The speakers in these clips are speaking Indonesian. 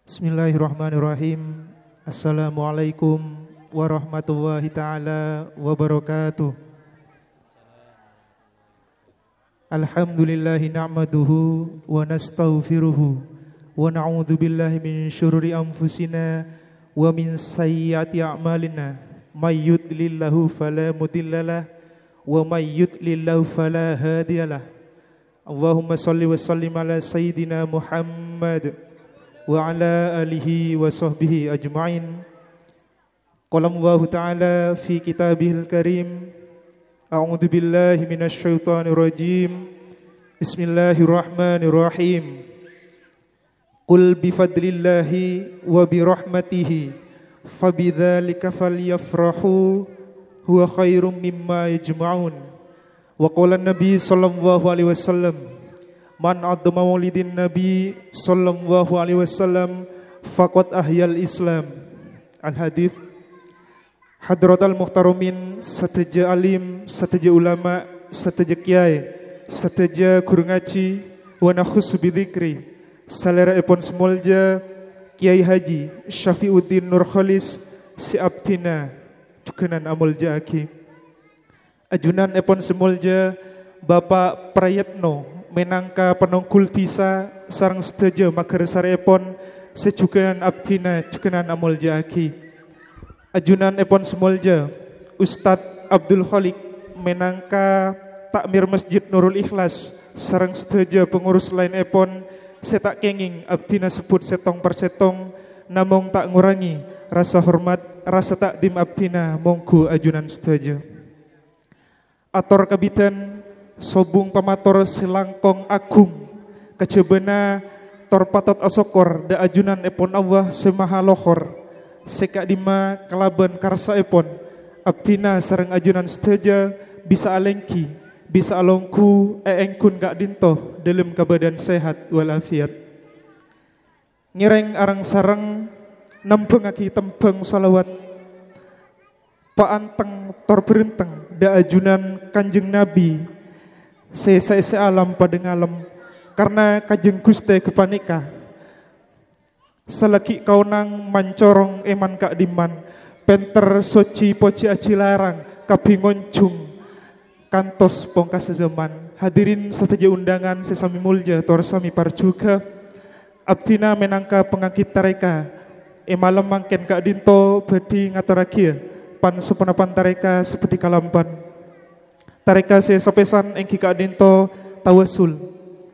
Bismillahirrahmanirrahim. Assalamualaikum warahmatullahi ta'ala wabarakatuh. Alhamdulillahi na'maduhu wa nastaghfiruhu wa na'udzu billahi min syururi anfusina wa min sayyiati a'malina. May yudlillahu fala mudhillalah wa may yudlillahu fala hadiyalah. Allahumma shalli wa sallim ala sayyidina Muhammad wa ala alihi wa sahbihi ajma'in. Qala Allah ta'ala fi kitabihil karim, a'udzu billahi minasy syaithanir rajim. Bismillahirrahmanirrahim. Qul bi fadlillahi wa bi rahmatihi fabidzalika falyafrahu huwa khairum mimma yajma'un. Wa qala an-nabi sallallahu alaihi wasallam, man addama maulidin Nabi sallallahu alaihi wasallam faqad ahyal Islam. Al-hadits. Hadratal muhtaromin, sateja alim, sateja ulama, sateja kiai, sateja guru ngaji, wa nakhussu bidzikri. Salera epon semolja Kiai Haji Syafiuddin Nur Khalis si abtina cukenan amul jaaki. Ajunan epon semolja Bapak Prayetno menangka penongkul tisa sarang seteja makar sarepon secukenan abtina cukenan amul jaaki. Ajunan epon semolja Ustadz Abdul Khalik menangka takmir Masjid Nurul Ikhlas sarang seteja pengurus lain epon setak kenging abtina sebut setong per setong namong tak ngurangi rasa hormat rasa takdim abtina mongku ajunan seteja. Ator kabitan sobung pamator selangkong agung kecebena torpatot asokor da ajunan epon Allah semaha lohor sekak dima kelaban karsa epon abtina sareng ajunan seteja bisa alengki bisa alongku engkun gak dinto dalam kebadan sehat walafiat. Ngireng arang sareng nempeng aki tempeng salawat pa anteng tor berenteng da ajunan Kanjeng Nabi se alam pada ngalem karena Kanjeng Guste kepanika selaki kaunang mancorong eman kak diman penter soci poci aci larang kabingoncung kantos pongkas zaman. Hadirin sateja undangan sesami mulja tor sami parcuka abtina menangka pengangkit tareka malam mangken kak dinto bedi ngatarakia pan sepenapan tareka seperti kalampan tareka saya sapesan engki kak dinto tawasul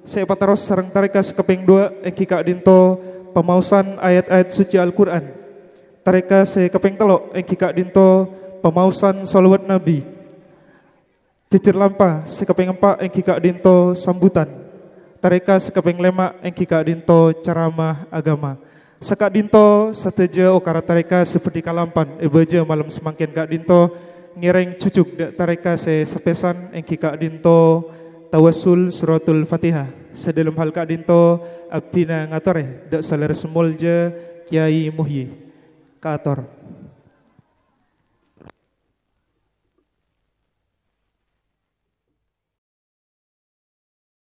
saya pataros sareng tareka sekeping dua engki kak dinto pemausan ayat-ayat suci Al-Quran. Tareka saya keping telok engki kak dinto pemausan salawat Nabi. Jejer lampa sekeping empat engki kak dinto sambutan. Tareka sekeping lema engki kak dinto ceramah agama. Sekak dinto sateja okara tareka seperti kalampan ebaja malam semangkin kak dinto ngireng cucuk dak tareka saya sapesan engki kak dinto tawasul suratul Fatihah. Sedalam hal kak dinto abdina ngatore dak saler semolja Kiai Muhyi kaator.